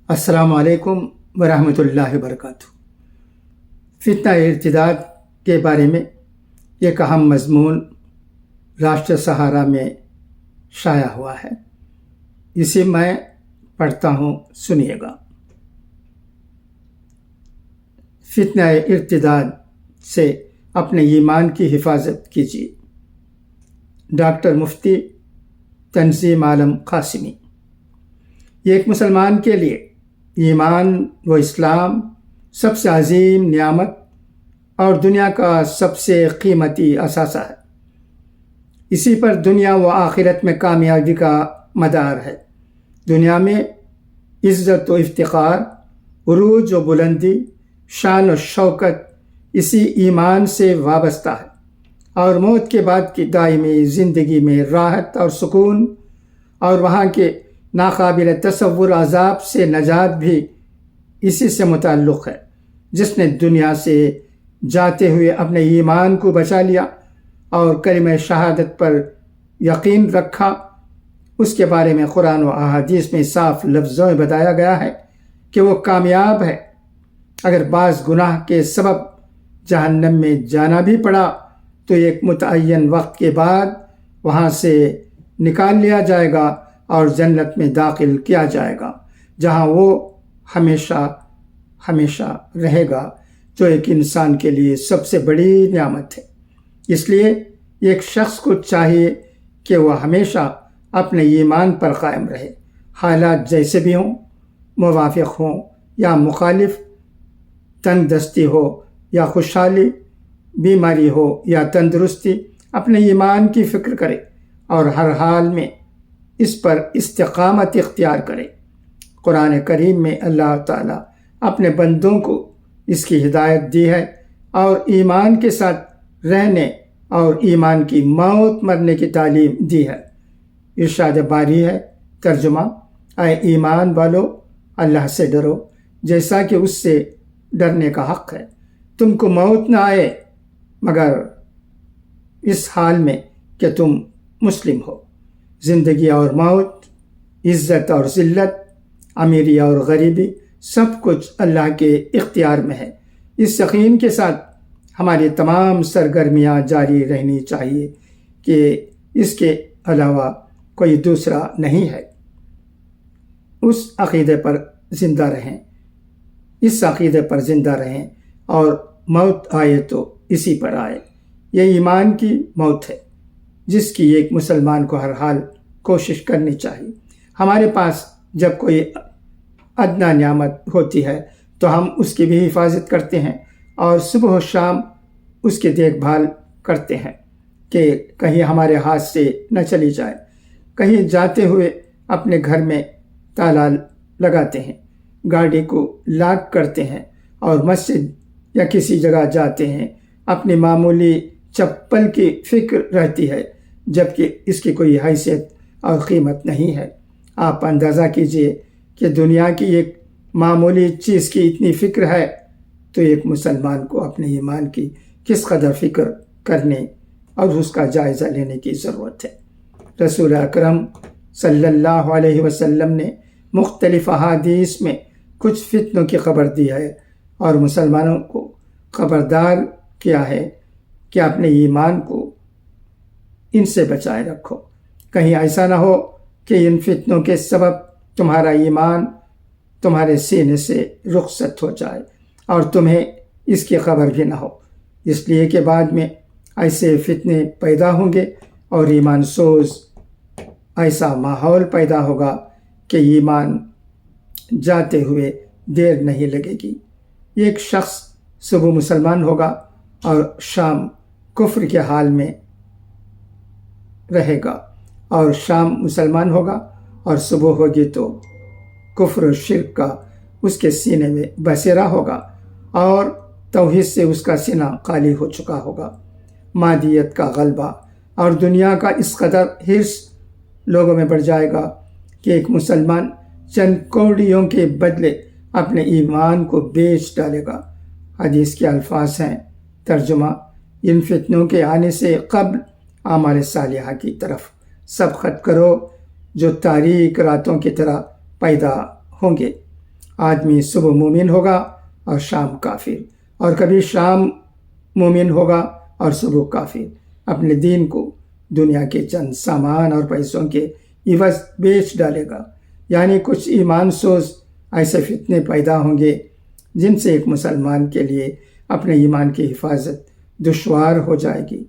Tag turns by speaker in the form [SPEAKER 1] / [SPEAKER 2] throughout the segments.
[SPEAKER 1] السلام علیکم ورحمۃ اللہ وبرکاتہ۔ فتنہ ارتداد کے بارے میں ایک اہم مضمون راشٹر سہارا میں شائع ہوا ہے، اسے میں پڑھتا ہوں، سنیے گا۔ فتنہ ارتداد سے اپنے ایمان کی حفاظت کیجیے۔ ڈاکٹر مفتی تنظیم عالم قاسمی۔ ایک مسلمان کے لیے ایمان و اسلام سب سے عظیم نعمت اور دنیا کا سب سے قیمتی اثاثہ ہے۔ اسی پر دنیا و آخرت میں کامیابی کا مدار ہے۔ دنیا میں عزت و افتخار، عروج و بلندی، شان و شوکت اسی ایمان سے وابستہ ہے، اور موت کے بعد کی دائمی زندگی میں راحت اور سکون اور وہاں کے ناقابل تصور عذاب سے نجات بھی اسی سے متعلق ہے۔ جس نے دنیا سے جاتے ہوئے اپنے ایمان کو بچا لیا اور کلمہ شہادت پر یقین رکھا، اس کے بارے میں قرآن و احادیث میں صاف لفظوں میں بتایا گیا ہے کہ وہ کامیاب ہے۔ اگر بعض گناہ کے سبب جہنم میں جانا بھی پڑا تو ایک متعین وقت کے بعد وہاں سے نکال لیا جائے گا اور جنت میں داخل کیا جائے گا، جہاں وہ ہمیشہ ہمیشہ رہے گا، جو ایک انسان کے لیے سب سے بڑی نعمت ہے۔ اس لیے ایک شخص کو چاہیے کہ وہ ہمیشہ اپنے ایمان پر قائم رہے، حالات جیسے بھی ہوں، موافق ہوں یا مخالف، تنگ دستی ہو یا خوشحالی، بیماری ہو یا تندرستی، اپنے ایمان کی فکر کرے اور ہر حال میں اس پر استقامت اختیار کرے۔ قرآن کریم میں اللہ تعالیٰ اپنے بندوں کو اس کی ہدایت دی ہے اور ایمان کے ساتھ رہنے اور ایمان کی موت مرنے کی تعلیم دی ہے۔ ارشاد باری ہے، ترجمہ: اے ایمان والو، اللہ سے ڈرو جیسا کہ اس سے ڈرنے کا حق ہے۔ تم کو موت نہ آئے مگر اس حال میں کہ تم مسلم ہو۔ زندگی اور موت، عزت اور ذلت، امیری اور غریبی، سب کچھ اللہ کے اختیار میں ہے۔ اس یقین کے ساتھ ہماری تمام سرگرمیاں جاری رہنی چاہیے کہ اس کے علاوہ کوئی دوسرا نہیں ہے۔ اس عقیدے پر زندہ رہیں، اس عقیدے پر زندہ رہیں، اور موت آئے تو اسی پر آئے۔ یہ ایمان کی موت ہے جس کی ایک مسلمان کو ہر حال کوشش کرنی چاہیے۔ ہمارے پاس جب کوئی ادنیٰ نعمت ہوتی ہے تو ہم اس کی بھی حفاظت کرتے ہیں اور صبح و شام اس کی دیکھ بھال کرتے ہیں کہ کہیں ہمارے ہاتھ سے نہ چلی جائے۔ کہیں جاتے ہوئے اپنے گھر میں تالا لگاتے ہیں، گاڑی کو لاک کرتے ہیں، اور مسجد یا کسی جگہ جاتے ہیں اپنی معمولی چپل کی فکر رہتی ہے، جبکہ اس کی کوئی حیثیت اور قیمت نہیں ہے۔ آپ اندازہ کیجئے کہ دنیا کی ایک معمولی چیز کی اتنی فکر ہے تو ایک مسلمان کو اپنے ایمان کی کس قدر فکر کرنے اور اس کا جائزہ لینے کی ضرورت ہے۔ رسول اکرم صلی اللہ علیہ وسلم نے مختلف احادیث میں کچھ فتنوں کی خبر دی ہے اور مسلمانوں کو خبردار کیا ہے کہ اپنے ایمان کو ان سے بچائے رکھو۔ کہیں ایسا نہ ہو کہ ان فتنوں کے سبب تمہارا ایمان تمہارے سینے سے رخصت ہو جائے اور تمہیں اس کی خبر بھی نہ ہو، اس لیے کہ بعد میں ایسے فتنے پیدا ہوں گے اور ایمان سوز ایسا ماحول پیدا ہوگا کہ ایمان جاتے ہوئے دیر نہیں لگے گی۔ ایک شخص صبح مسلمان ہوگا اور شام کفر کے حال میں رہے گا، اور شام مسلمان ہوگا اور صبح ہوگی تو کفر و شرک کا اس کے سینے میں بسیرا ہوگا اور توحید سے اس کا سینہ خالی ہو چکا ہوگا۔ مادیت کا غلبہ اور دنیا کا اس قدر حرص لوگوں میں بڑھ جائے گا کہ ایک مسلمان چند کوڑیوں کے بدلے اپنے ایمان کو بیچ ڈالے گا۔ حدیث کے الفاظ ہیں، ترجمہ: ان فتنوں کے آنے سے قبل اعمال صالحہ کی طرف سبقت کرو جو تاریک راتوں کی طرح پیدا ہوں گے۔ آدمی صبح مومن ہوگا اور شام کافر، اور کبھی شام مومن ہوگا اور صبح کافر، اپنے دین کو دنیا کے چند سامان اور پیسوں کے عوض بیچ ڈالے گا۔ یعنی کچھ ایمان سوز ایسے فتنے پیدا ہوں گے جن سے ایک مسلمان کے لیے اپنے ایمان کی حفاظت دشوار ہو جائے گی۔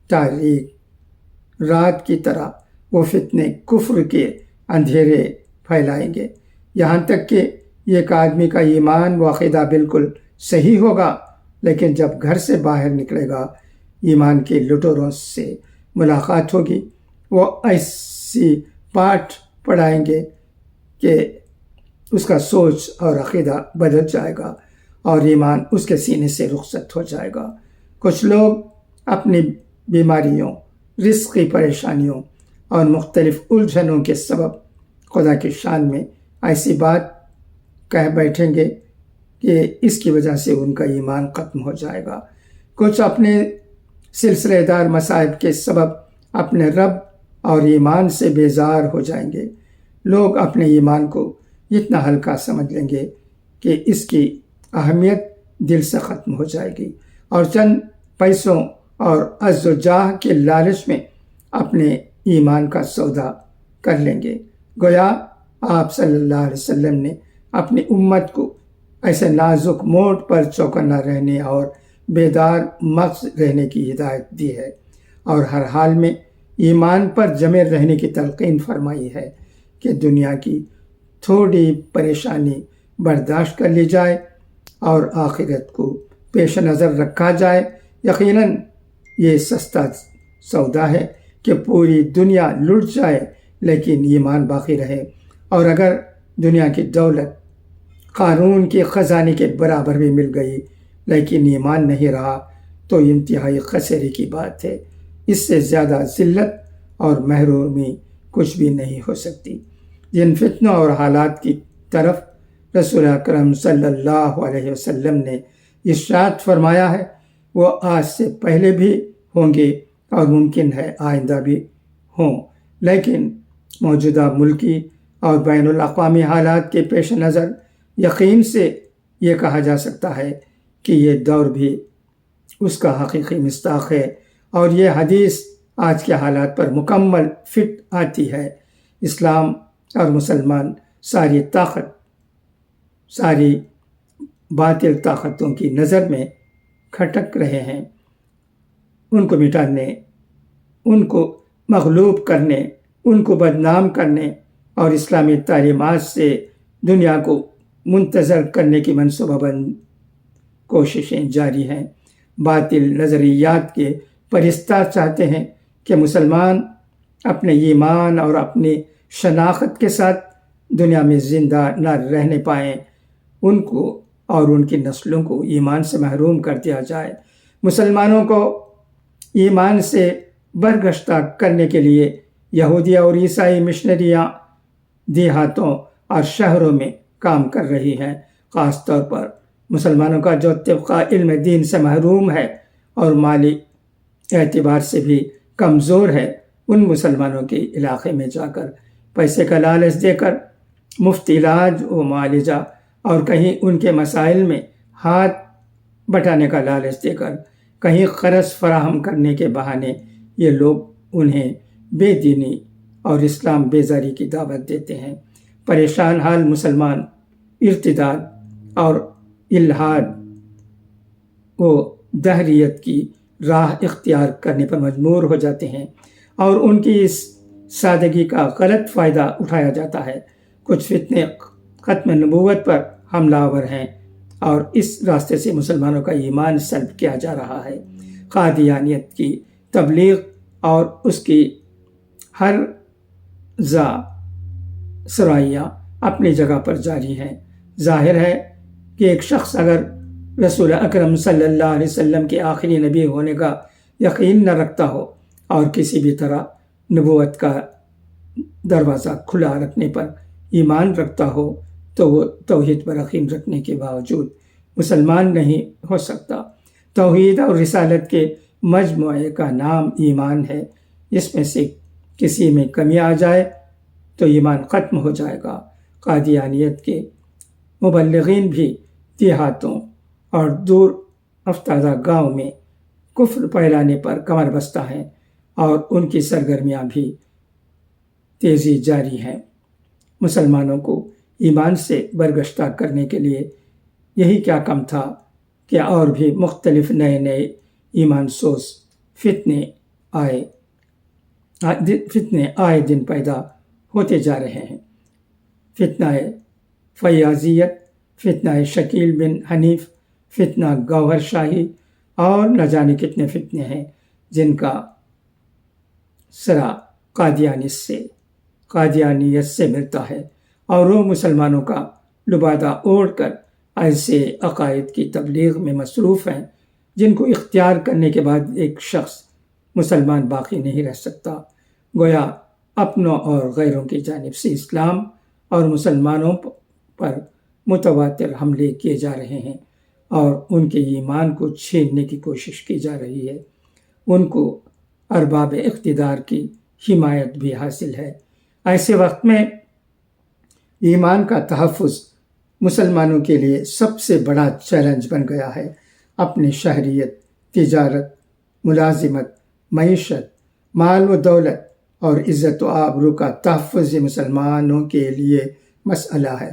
[SPEAKER 1] تاریک رات کی طرح وہ فتنے کفر کے اندھیرے پھیلائیں گے، یہاں تک کہ ایک آدمی کا ایمان و عقیدہ بالکل صحیح ہوگا، لیکن جب گھر سے باہر نکلے گا ایمان کے لٹوروں سے ملاقات ہوگی، وہ ایسی پاٹ پڑھائیں گے کہ اس کا سوچ اور عقیدہ بدل جائے گا اور ایمان اس کے سینے سے رخصت ہو جائے گا۔ کچھ لوگ اپنی بیماریوں، رزقی پریشانیوں اور مختلف الجھنوں کے سبب خدا کی شان میں ایسی بات کہہ بیٹھیں گے کہ اس کی وجہ سے ان کا ایمان ختم ہو جائے گا۔ کچھ اپنے سلسلے دار مصائب کے سبب اپنے رب اور ایمان سے بیزار ہو جائیں گے۔ لوگ اپنے ایمان کو اتنا ہلکا سمجھ لیں گے کہ اس کی اہمیت دل سے ختم ہو جائے گی، اور چند پیسوں اور عز و جاہ کے لالچ میں اپنے ایمان کا سودا کر لیں گے۔ گویا آپ صلی اللہ علیہ وسلم نے اپنی امت کو ایسے نازک موڈ پر چوکنا رہنے اور بیدار مغز رہنے کی ہدایت دی ہے، اور ہر حال میں ایمان پر جمے رہنے کی تلقین فرمائی ہے کہ دنیا کی تھوڑی پریشانی برداشت کر لی جائے اور آخرت کو پیش نظر رکھا جائے۔ یقیناً یہ سستا سودا ہے کہ پوری دنیا لٹ جائے لیکن ایمان باقی رہے، اور اگر دنیا کی دولت قارون کے خزانے کے برابر بھی مل گئی لیکن ایمان نہیں رہا تو انتہائی خسارے کی بات ہے۔ اس سے زیادہ ذلت اور محرومی کچھ بھی نہیں ہو سکتی۔ جن فتنوں اور حالات کی طرف رسول اکرم صلی اللہ علیہ وسلم نے ارشاد فرمایا ہے وہ آج سے پہلے بھی ہوں گے اور ممکن ہے آئندہ بھی ہوں، لیکن موجودہ ملکی اور بین الاقوامی حالات کے پیش نظر یقین سے یہ کہا جا سکتا ہے کہ یہ دور بھی اس کا حقیقی مصداق ہے، اور یہ حدیث آج کے حالات پر مکمل فٹ آتی ہے۔ اسلام اور مسلمان ساری باطل طاقتوں کی نظر میں کھٹک رہے ہیں، ان کو مٹانے، ان کو مغلوب کرنے، ان کو بدنام کرنے اور اسلامی تعلیمات سے دنیا کو منتظر کرنے کی منصوبہ بند کوششیں جاری ہیں۔ باطل نظریات کے پرستار چاہتے ہیں کہ مسلمان اپنے ایمان اور اپنی شناخت کے ساتھ دنیا میں زندہ نہ رہنے پائیں، ان کو اور ان کی نسلوں کو ایمان سے محروم کر دیا جائے۔ مسلمانوں کو ایمان سے برگشتہ کرنے کے لیے یہودی اور عیسائی مشنریاں دیہاتوں اور شہروں میں کام کر رہی ہیں۔ خاص طور پر مسلمانوں کا جو طبقہ علم دین سے محروم ہے اور مالی اعتبار سے بھی کمزور ہے، ان مسلمانوں کے علاقے میں جا کر پیسے کا لالچ دے کر مفت علاج و معالجہ، اور کہیں ان کے مسائل میں ہاتھ بٹانے کا لالچ دے کر کہیں قرض فراہم کرنے کے بہانے یہ لوگ انہیں بے دینی اور اسلام بیزاری کی دعوت دیتے ہیں۔ پریشان حال مسلمان ارتداد اور الحاد و دہریت کی راہ اختیار کرنے پر مجبور ہو جاتے ہیں، اور ان کی اس سادگی کا غلط فائدہ اٹھایا جاتا ہے۔ کچھ فتنے ختم نبوت پر حملہ آور ہیں اور اس راستے سے مسلمانوں کا ایمان سلب کیا جا رہا ہے۔ قادیانیت کی تبلیغ اور اس کی ہر سرائیاں اپنی جگہ پر جاری ہیں۔ ظاہر ہے کہ ایک شخص اگر رسول اکرم صلی اللہ علیہ وسلم کے آخری نبی ہونے کا یقین نہ رکھتا ہو اور کسی بھی طرح نبوت کا دروازہ کھلا رکھنے پر ایمان رکھتا ہو تو وہ توحید پر یقین رکھنے کے باوجود مسلمان نہیں ہو سکتا۔ توحید اور رسالت کے مجموعے کا نام ایمان ہے۔ اس میں سے کسی میں کمی آ جائے تو ایمان ختم ہو جائے گا۔ قادیانیت کے مبلغین بھی دیہاتوں اور دور افتادہ گاؤں میں کفر پھیلانے پر کمر بستہ ہیں اور ان کی سرگرمیاں بھی تیزی جاری ہیں۔ مسلمانوں کو ایمان سے برگشتہ کرنے کے لیے یہی کیا کم تھا کہ اور بھی مختلف نئے نئے ایمان سوز فتنے آئے دن پیدا ہوتے جا رہے ہیں۔ فتنہ فیاضیت، فتنہ شکیل بن حنیف، فتنہ گوہر شاہی اور نہ جانے کتنے فتنے ہیں جن کا سرا قادیانیت سے ملتا ہے، اور وہ مسلمانوں کا لبادہ اوڑھ کر ایسے عقائد کی تبلیغ میں مصروف ہیں جن کو اختیار کرنے کے بعد ایک شخص مسلمان باقی نہیں رہ سکتا۔ گویا اپنوں اور غیروں کی جانب سے اسلام اور مسلمانوں پر متواتر حملے کیے جا رہے ہیں اور ان کے ایمان کو چھیننے کی کوشش کی جا رہی ہے۔ ان کو ارباب اقتدار کی حمایت بھی حاصل ہے۔ ایسے وقت میں ایمان کا تحفظ مسلمانوں کے لیے سب سے بڑا چیلنج بن گیا ہے۔ اپنی شہریت، تجارت، ملازمت، معیشت، مال و دولت اور عزت و آبرو کا تحفظ مسلمانوں کے لیے مسئلہ ہے،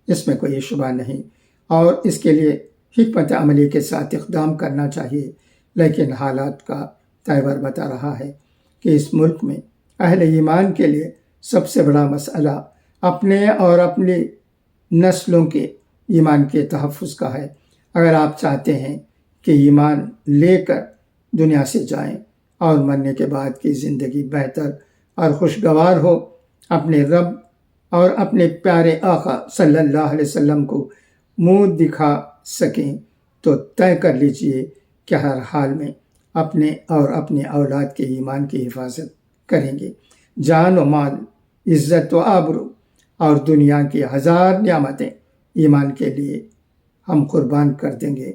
[SPEAKER 1] اس میں کوئی شبہ نہیں، اور اس کے لیے حکمت عملی کے ساتھ اقدام کرنا چاہیے۔ لیکن حالات کا تیور بتا رہا ہے کہ اس ملک میں اہل ایمان کے لیے سب سے بڑا مسئلہ اپنے اور اپنی نسلوں کے ایمان کے تحفظ کا ہے۔ اگر آپ چاہتے ہیں کہ ایمان لے کر دنیا سے جائیں اور مرنے کے بعد کی زندگی بہتر اور خوشگوار ہو، اپنے رب اور اپنے پیارے آقا صلی اللہ علیہ وسلم کو منہ دکھا سکیں، تو طے کر لیجئے کہ ہر حال میں اپنے اور اپنے اولاد کے ایمان کی حفاظت کریں گے۔ جان و مال، عزت و آبرو اور دنیا کی ہزار نعمتیں ایمان کے لیے ہم قربان کر دیں گے،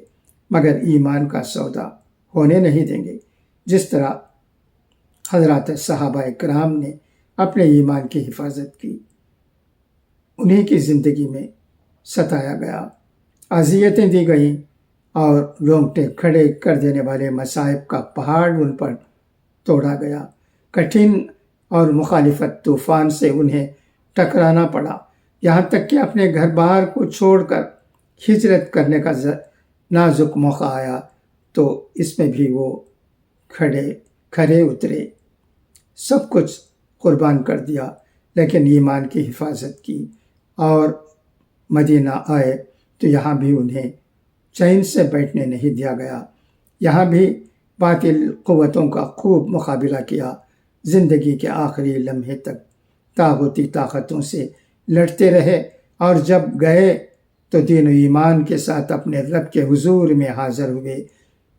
[SPEAKER 1] مگر ایمان کا سودا ہونے نہیں دیں گے۔ جس طرح حضرات صحابہ کرام نے اپنے ایمان کی حفاظت کی، انہیں کی زندگی میں ستایا گیا، اذیتیں دی گئیں اور رونگٹے کھڑے کر دینے والے مصائب کا پہاڑ ان پر توڑا گیا۔ کٹھن اور مخالفت طوفان سے انہیں ٹکرانا پڑا، یہاں تک کہ اپنے گھر بار کو چھوڑ کر ہجرت کرنے کا نازک موقع آیا تو اس میں بھی وہ کھرے اترے، سب کچھ قربان کر دیا، لیکن ایمان کی حفاظت کی، اور مدینہ آئے تو یہاں بھی انہیں چین سے بیٹھنے نہیں دیا گیا، یہاں بھی باطل قوتوں کا خوب مقابلہ کیا، زندگی کے آخری لمحے تک طاغوتی طاقتوں سے لڑتے رہے، اور جب گئے تو دین و ایمان کے ساتھ اپنے رب کے حضور میں حاضر ہوئے۔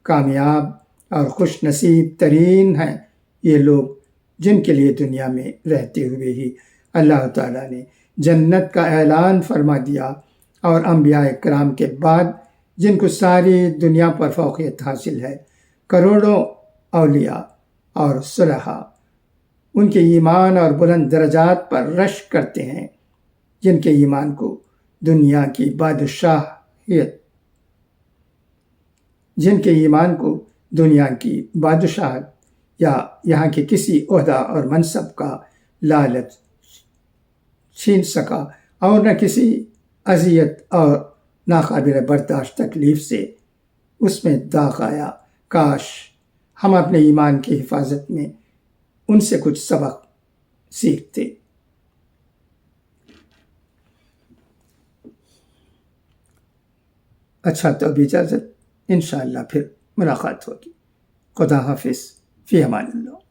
[SPEAKER 1] کامیاب اور خوش نصیب ترین ہیں یہ لوگ جن کے لیے دنیا میں رہتے ہوئے ہی اللہ تعالیٰ نے جنت کا اعلان فرما دیا، اور انبیاء کرام کے بعد جن کو ساری دنیا پر فوقیت حاصل ہے، کروڑوں اولیاء اور صلحاء ان کے ایمان اور بلند درجات پر رشک کرتے ہیں، جن کے ایمان کو دنیا کی بادشاہت یا یہاں کے کسی عہدہ اور منصب کا لالچ چھین سکا، اور نہ کسی اذیت اور ناقابل برداشت تکلیف سے اس میں داغ آیا۔ کاش ہم اپنے ایمان کی حفاظت میں ان سے کچھ سبق سیکھتے۔ اچھا، تو ابھی اجازت، انشاءاللہ پھر ملاقات ہوگی۔ خدا حافظ، فی امان اللہ۔